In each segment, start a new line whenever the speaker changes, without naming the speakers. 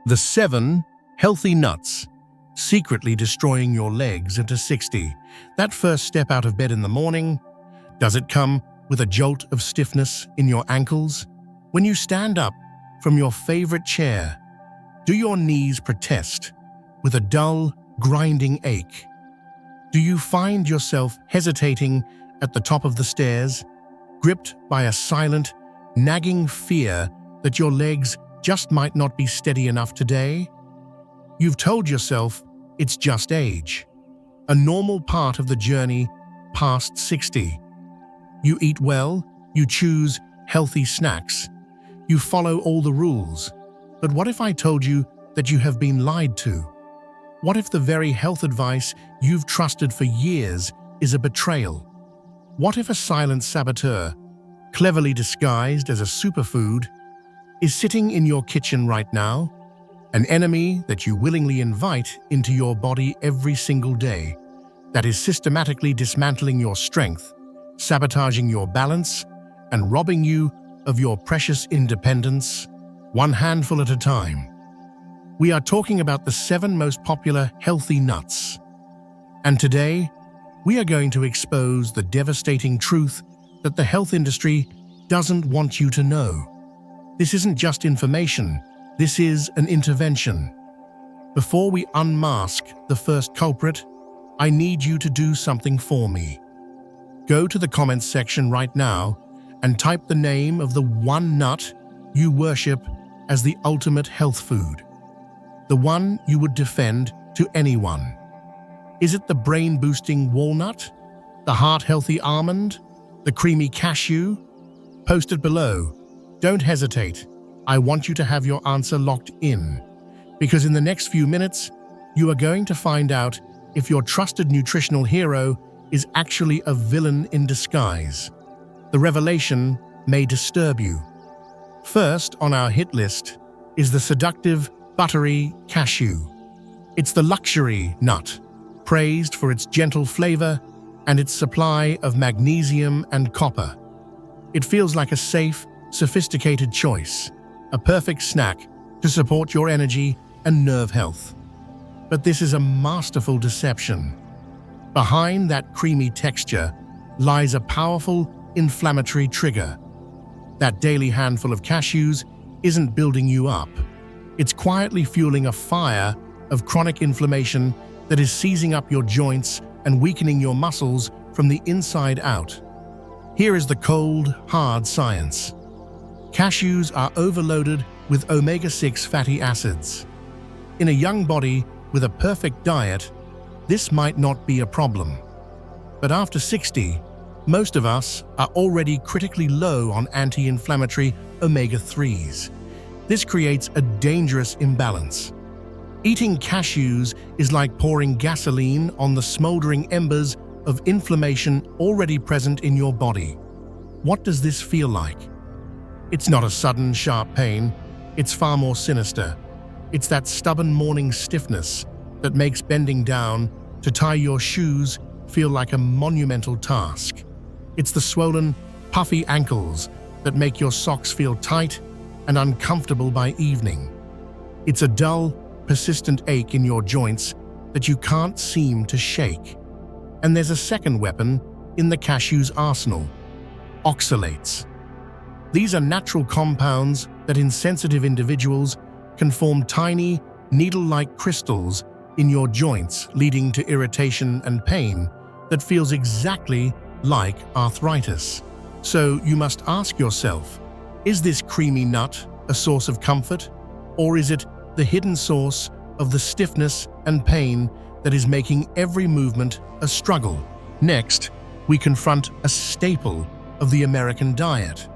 The 7 healthy nuts, secretly destroying your legs into 60. That first step out of bed in the morning, does it come with a jolt of stiffness in your ankles? When you stand up from your favorite chair, do your knees protest with a dull, grinding ache? Do you find yourself hesitating at the top of the stairs, gripped by a silent, nagging fear that your legs just might not be steady enough today? You've told yourself it's just age, a normal part of the journey past 60. You eat well, you choose healthy snacks, you follow all the rules. But what if I told you that you have been lied to? What if the very health advice you've trusted for years is a betrayal? What if a silent saboteur, cleverly disguised as a superfood, is sitting in your kitchen right now? An enemy that you willingly invite into your body every single day, that is systematically dismantling your strength, sabotaging your balance, and robbing you of your precious independence, one handful at a time. We are talking about the 7 most popular healthy nuts. And today, we are going to expose the devastating truth that the health industry doesn't want you to know. This isn't just information, this is an intervention. Before we unmask the first culprit, I need you to do something for me. Go to the comments section right now and type the name of the one nut you worship as the ultimate health food. The one you would defend to anyone. Is it the brain-boosting walnut? The heart-healthy almond? The creamy cashew? Post it below. Don't hesitate. I want you to have your answer locked in. Because in the next few minutes, you are going to find out if your trusted nutritional hero is actually a villain in disguise. The revelation may disturb you. First on our hit list is the seductive, buttery cashew. It's the luxury nut, praised for its gentle flavor and its supply of magnesium and copper. It feels like a safe, sophisticated choice, a perfect snack to support your energy and nerve health. But this is a masterful deception. Behind that creamy texture lies a powerful inflammatory trigger. That daily handful of cashews isn't building you up. It's quietly fueling a fire of chronic inflammation that is seizing up your joints and weakening your muscles from the inside out. Here is the cold, hard science. Cashews are overloaded with omega-6 fatty acids. In a young body with a perfect diet, this might not be a problem. But after 60, most of us are already critically low on anti-inflammatory omega-3s. This creates a dangerous imbalance. Eating cashews is like pouring gasoline on the smoldering embers of inflammation already present in your body. What does this feel like? It's not a sudden, sharp pain. It's far more sinister. It's that stubborn morning stiffness that makes bending down to tie your shoes feel like a monumental task. It's the swollen, puffy ankles that make your socks feel tight and uncomfortable by evening. It's a dull, persistent ache in your joints that you can't seem to shake. And there's a second weapon in the cashew's arsenal: oxalates. These are natural compounds that in sensitive individuals can form tiny, needle-like crystals in your joints, leading to irritation and pain that feels exactly like arthritis. So you must ask yourself, is this creamy nut a source of comfort, or is it the hidden source of the stiffness and pain that is making every movement a struggle? Next, we confront a staple of the American diet,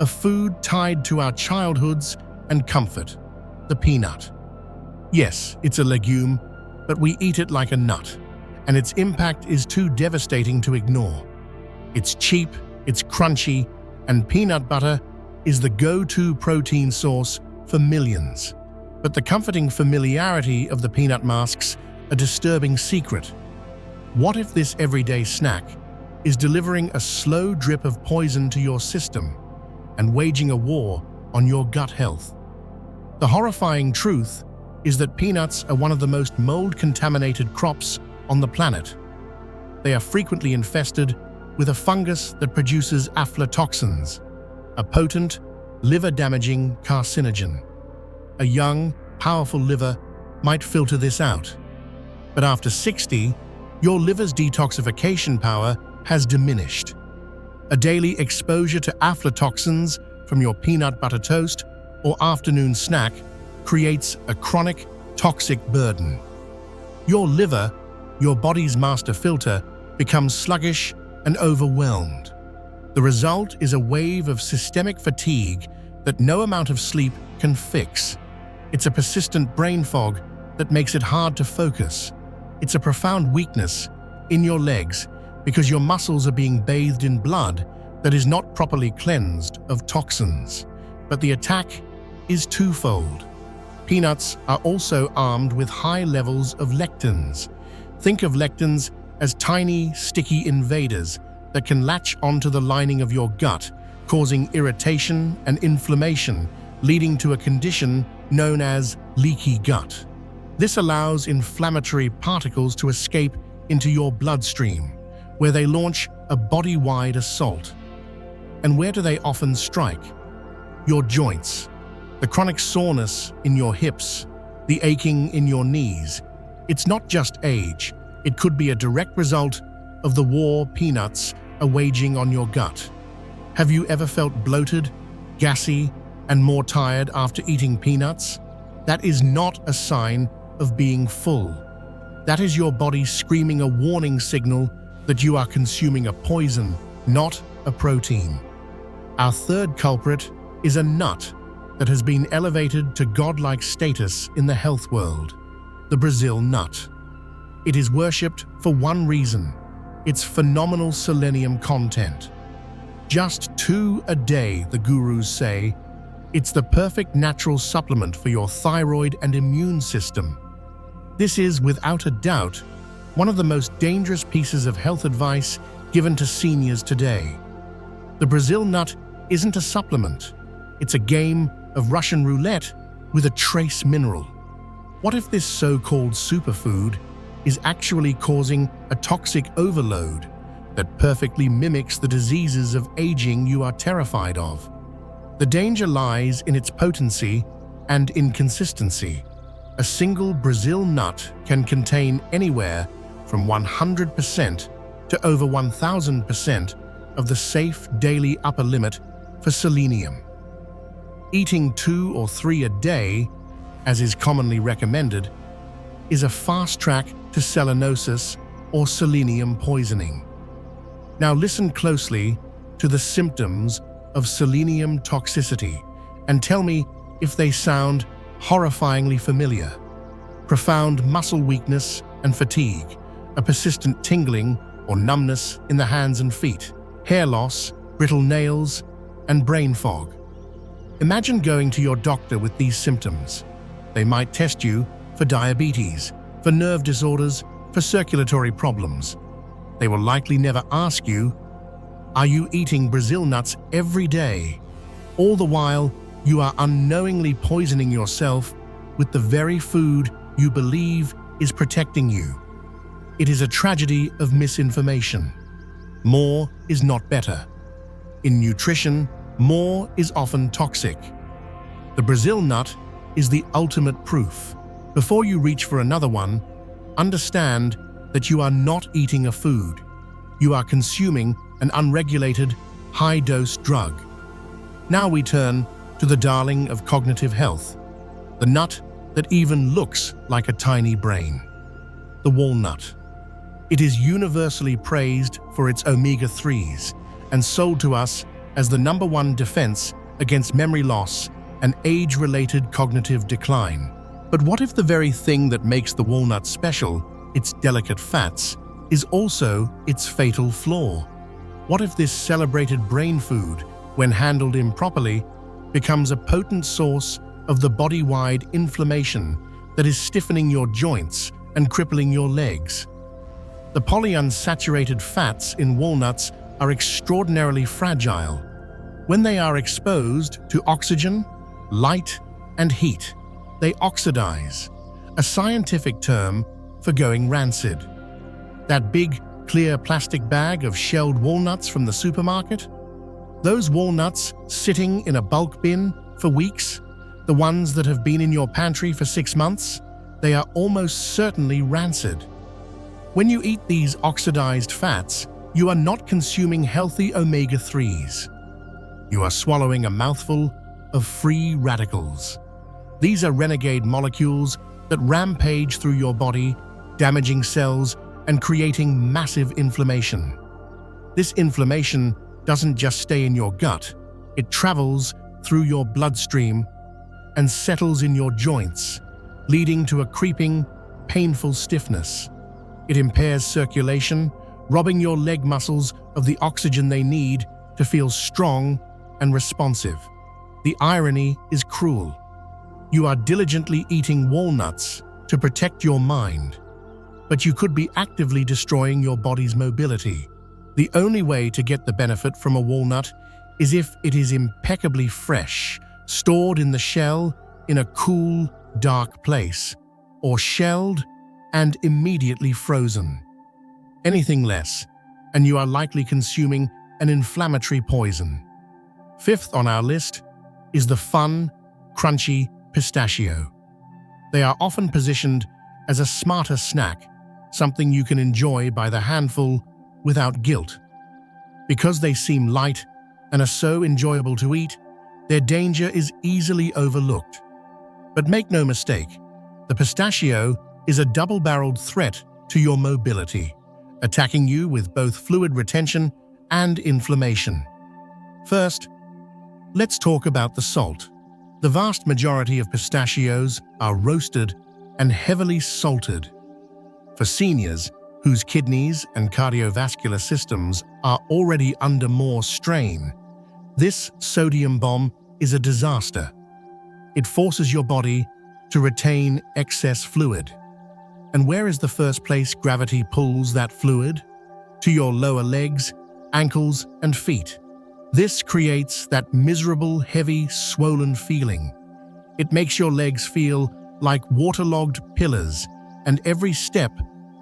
a food tied to our childhoods and comfort: the peanut. Yes, it's a legume, but we eat it like a nut, and its impact is too devastating to ignore. It's cheap, it's crunchy, and peanut butter is the go-to protein source for millions. But the comforting familiarity of the peanut masks a disturbing secret. What if this everyday snack is delivering a slow drip of poison to your system and waging a war on your gut health? The horrifying truth is that peanuts are one of the most mold-contaminated crops on the planet. They are frequently infested with a fungus that produces aflatoxins, a potent, liver-damaging carcinogen. A young, powerful liver might filter this out. But after 60, your liver's detoxification power has diminished. A daily exposure to aflatoxins from your peanut butter toast or afternoon snack creates a chronic, toxic burden. Your liver, your body's master filter, becomes sluggish and overwhelmed. The result is a wave of systemic fatigue that no amount of sleep can fix. It's a persistent brain fog that makes it hard to focus. It's a profound weakness in your legs because your muscles are being bathed in blood that is not properly cleansed of toxins. But the attack is twofold. Peanuts are also armed with high levels of lectins. Think of lectins as tiny, sticky invaders that can latch onto the lining of your gut, causing irritation and inflammation, leading to a condition known as leaky gut. This allows inflammatory particles to escape into your bloodstream, where they launch a body-wide assault. And where do they often strike? Your joints. The chronic soreness in your hips, the aching in your knees. It's not just age. It could be a direct result of the war peanuts are waging on your gut. Have you ever felt bloated, gassy, and more tired after eating peanuts? That is not a sign of being full. That is your body screaming a warning signal that you are consuming a poison, not a protein. Our third culprit is a nut that has been elevated to godlike status in the health world: the Brazil nut. It is worshipped for one reason: its phenomenal selenium content. Just 2 a day, the gurus say. It's the perfect natural supplement for your thyroid and immune system. This is, without a doubt, one of the most dangerous pieces of health advice given to seniors today. The Brazil nut isn't a supplement. It's a game of Russian roulette with a trace mineral. What if this so-called superfood is actually causing a toxic overload that perfectly mimics the diseases of aging you are terrified of? The danger lies in its potency and inconsistency. A single Brazil nut can contain anywhere from 100% to over 1,000% of the safe daily upper limit for selenium. Eating 2 or 3 a day, as is commonly recommended, is a fast track to selenosis or selenium poisoning. Now listen closely to the symptoms of selenium toxicity and tell me if they sound horrifyingly familiar. Profound muscle weakness and fatigue, a persistent tingling or numbness in the hands and feet, hair loss, brittle nails, and brain fog. Imagine going to your doctor with these symptoms. They might test you for diabetes, for nerve disorders, for circulatory problems. They will likely never ask you, are you eating Brazil nuts every day? All the while, you are unknowingly poisoning yourself with the very food you believe is protecting you. It is a tragedy of misinformation. More is not better. In nutrition, more is often toxic. The Brazil nut is the ultimate proof. Before you reach for another one, understand that you are not eating a food. You are consuming an unregulated, high-dose drug. Now we turn to the darling of cognitive health, the nut that even looks like a tiny brain: the walnut. It is universally praised for its omega-3s and sold to us as the #1 defense against memory loss and age-related cognitive decline. But what if the very thing that makes the walnut special, its delicate fats, is also its fatal flaw? What if this celebrated brain food, when handled improperly, becomes a potent source of the body-wide inflammation that is stiffening your joints and crippling your legs? The polyunsaturated fats in walnuts are extraordinarily fragile. When they are exposed to oxygen, light, and heat. They oxidize, a scientific term for going rancid. That big, clear plastic bag of shelled walnuts from the supermarket? Those walnuts sitting in a bulk bin for weeks? The ones that have been in your pantry for 6 months? They are almost certainly rancid. When you eat these oxidized fats, you are not consuming healthy omega-3s. You are swallowing a mouthful of free radicals. These are renegade molecules that rampage through your body, damaging cells and creating massive inflammation. This inflammation doesn't just stay in your gut, it travels through your bloodstream and settles in your joints, leading to a creeping, painful stiffness. It impairs circulation, robbing your leg muscles of the oxygen they need to feel strong and responsive. The irony is cruel. You are diligently eating walnuts to protect your mind, but you could be actively destroying your body's mobility. The only way to get the benefit from a walnut is if it is impeccably fresh, stored in the shell in a cool, dark place, or shelled and immediately frozen. Anything less, and you are likely consuming an inflammatory poison. Fifth on our list is the fun, crunchy pistachio. They are often positioned as a smarter snack, something you can enjoy by the handful without guilt. Because they seem light and are so enjoyable to eat, their danger is easily overlooked. But make no mistake, the pistachio is a double-barreled threat to your mobility, attacking you with both fluid retention and inflammation. First, let's talk about the salt. The vast majority of pistachios are roasted and heavily salted. For seniors whose kidneys and cardiovascular systems are already under more strain, this sodium bomb is a disaster. It forces your body to retain excess fluid. And where is the first place gravity pulls that fluid? To your lower legs, ankles, and feet. This creates that miserable, heavy, swollen feeling. It makes your legs feel like waterlogged pillars, and every step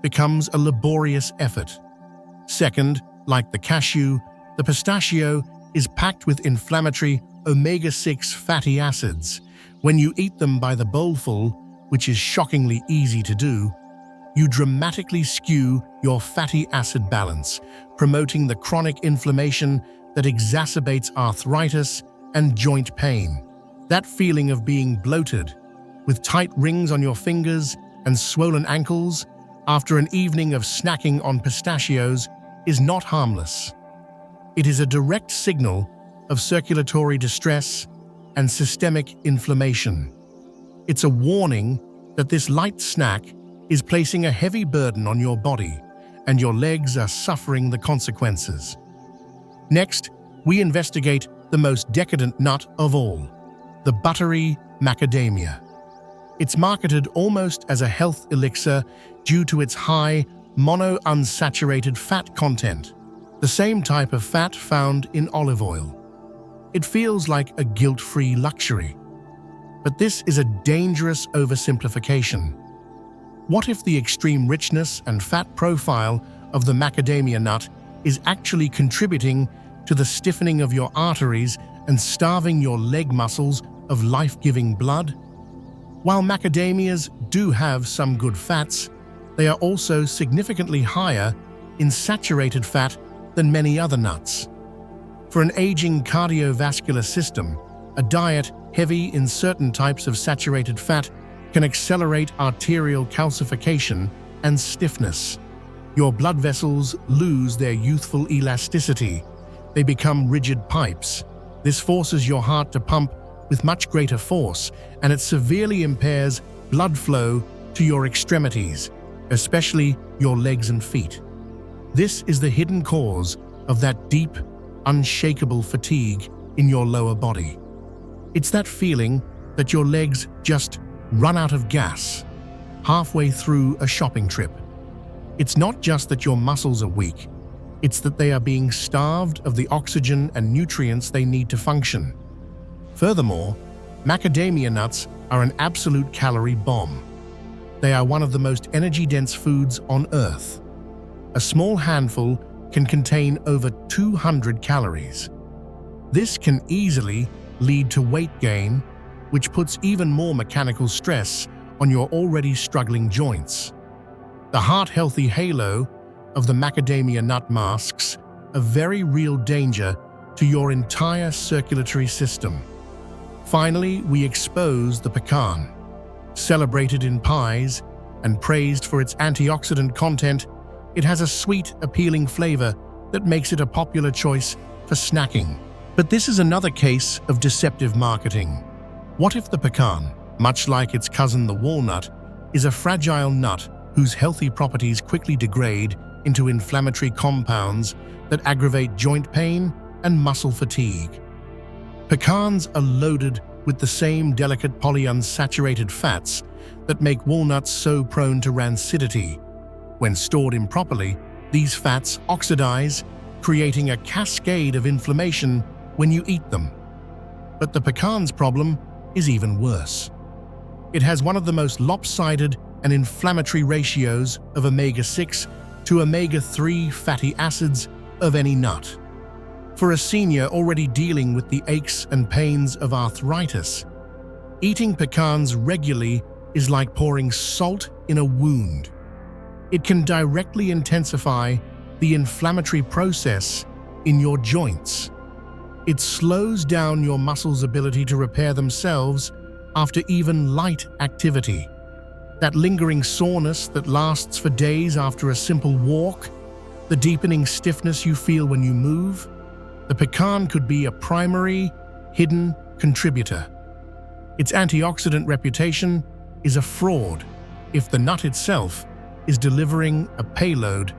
becomes a laborious effort. Second, like the cashew, the pistachio is packed with inflammatory omega-6 fatty acids. When you eat them by the bowlful, which is shockingly easy to do, you dramatically skew your fatty acid balance, promoting the chronic inflammation that exacerbates arthritis and joint pain. That feeling of being bloated, with tight rings on your fingers and swollen ankles after an evening of snacking on pistachios, is not harmless. It is a direct signal of circulatory distress and systemic inflammation. It's a warning that this light snack is placing a heavy burden on your body, and your legs are suffering the consequences. Next, we investigate the most decadent nut of all, the buttery macadamia. It's marketed almost as a health elixir due to its high monounsaturated fat content, the same type of fat found in olive oil. It feels like a guilt-free luxury. But this is a dangerous oversimplification. What if the extreme richness and fat profile of the macadamia nut is actually contributing to the stiffening of your arteries and starving your leg muscles of life-giving blood? While macadamias do have some good fats, they are also significantly higher in saturated fat than many other nuts. For an aging cardiovascular system, a diet heavy in certain types of saturated fat can accelerate arterial calcification and stiffness. Your blood vessels lose their youthful elasticity. They become rigid pipes. This forces your heart to pump with much greater force, and it severely impairs blood flow to your extremities, especially your legs and feet. This is the hidden cause of that deep, unshakable fatigue in your lower body. It's that feeling that your legs just run out of gas halfway through a shopping trip. It's not just that your muscles are weak, it's that they are being starved of the oxygen and nutrients they need to function. Furthermore, Macadamia nuts are an absolute calorie bomb. They are one of the most energy-dense foods on Earth. A small handful can contain over 200 calories. This can easily lead to weight gain, which puts even more mechanical stress on your already struggling joints. The heart-healthy halo of the macadamia nut masks a very real danger to your entire circulatory system. Finally, we expose the pecan. Celebrated in pies and praised for its antioxidant content, it has a sweet, appealing flavor that makes it a popular choice for snacking. But this is another case of deceptive marketing. What if the pecan, much like its cousin the walnut, is a fragile nut whose healthy properties quickly degrade into inflammatory compounds that aggravate joint pain and muscle fatigue? Pecans are loaded with the same delicate polyunsaturated fats that make walnuts so prone to rancidity. When stored improperly, these fats oxidize, creating a cascade of inflammation when you eat them. But the pecan's problem is even worse. It has one of the most lopsided and inflammatory ratios of omega-6 to omega-3 fatty acids of any nut. For a senior already dealing with the aches and pains of arthritis, eating pecans regularly is like pouring salt in a wound. It can directly intensify the inflammatory process in your joints. It slows down your muscles' ability to repair themselves after even light activity. That lingering soreness that lasts for days after a simple walk, the deepening stiffness you feel when you move, the pecan could be a primary, hidden contributor. Its antioxidant reputation is a fraud if the nut itself is delivering a payload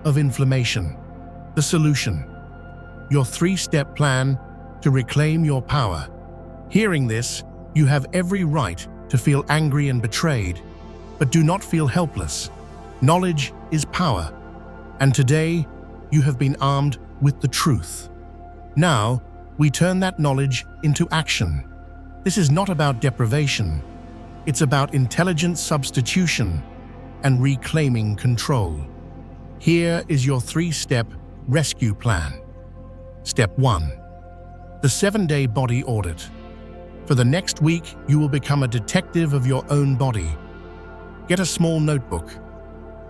of inflammation. The solution: your 3-step plan to reclaim your power. Hearing this, you have every right to feel angry and betrayed, but do not feel helpless. Knowledge is power, and today you have been armed with the truth. Now, we turn that knowledge into action. This is not about deprivation. It's about intelligent substitution and reclaiming control. Here is your 3-step rescue plan. Step 1. The 7-day body audit. For the next week, you will become a detective of your own body. Get a small notebook.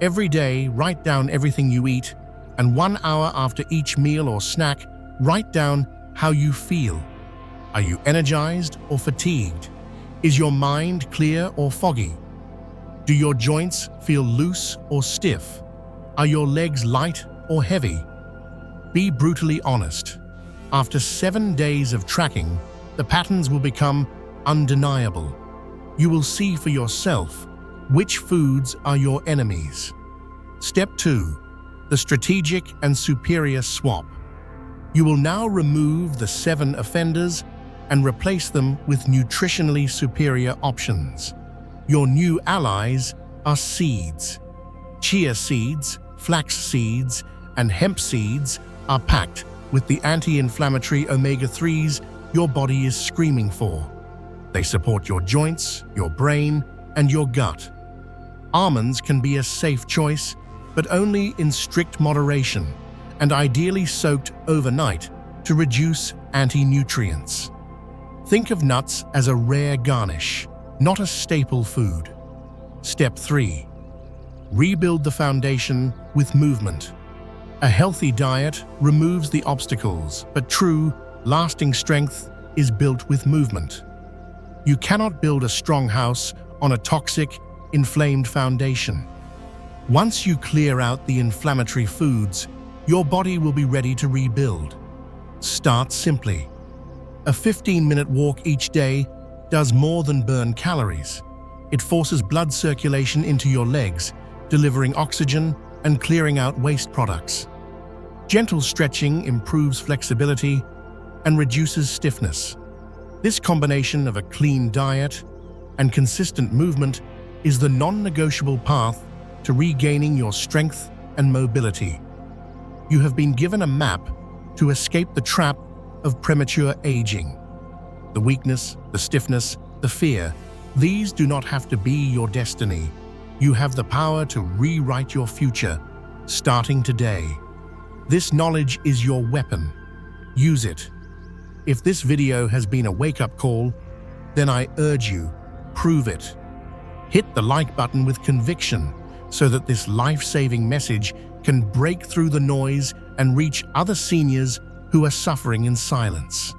Every day, write down everything you eat, and 1 hour after each meal or snack, write down how you feel. Are you energized or fatigued? Is your mind clear or foggy? Do your joints feel loose or stiff? Are your legs light or heavy? Be brutally honest. After 7 days of tracking, the patterns will become undeniable. You will see for yourself which foods are your enemies. Step 2. The strategic and superior swap. You will now remove the 7 offenders and replace them with nutritionally superior options. Your new allies are seeds. Chia seeds, flax seeds, and hemp seeds are packed with the anti-inflammatory omega-3s your body is screaming for. They support your joints, your brain, and your gut. Almonds can be a safe choice, but only in strict moderation and ideally soaked overnight to reduce anti-nutrients. Think of nuts as a rare garnish, not a staple food. Step 3. Rebuild the foundation with movement. A healthy diet removes the obstacles, but true, lasting strength is built with movement. You cannot build a strong house on a toxic, inflamed foundation. Once you clear out the inflammatory foods, your body will be ready to rebuild. Start simply. A 15-minute walk each day does more than burn calories. It forces blood circulation into your legs, delivering oxygen and clearing out waste products. Gentle stretching improves flexibility and reduces stiffness. This combination of a clean diet and consistent movement is the non-negotiable path to regaining your strength and mobility. You have been given a map to escape the trap of premature aging. The weakness, the stiffness, the fear, these do not have to be your destiny. You have the power to rewrite your future, starting today. This knowledge is your weapon. Use it. If this video has been a wake-up call, then I urge you, prove it. Hit the like button with conviction so that this life-saving message can break through the noise and reach other seniors who are suffering in silence.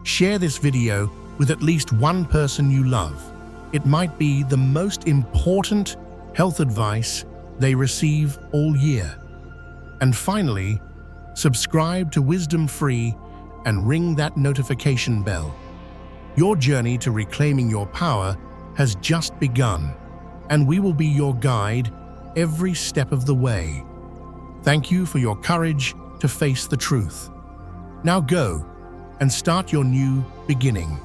Share this video with at least one person you love. It might be the most important health advice they receive all year. And finally, subscribe to Wisdom Free and ring that notification bell. Your journey to reclaiming your power has just begun, and we will be your guide every step of the way. Thank you for your courage to face the truth. Now go and start your new beginning.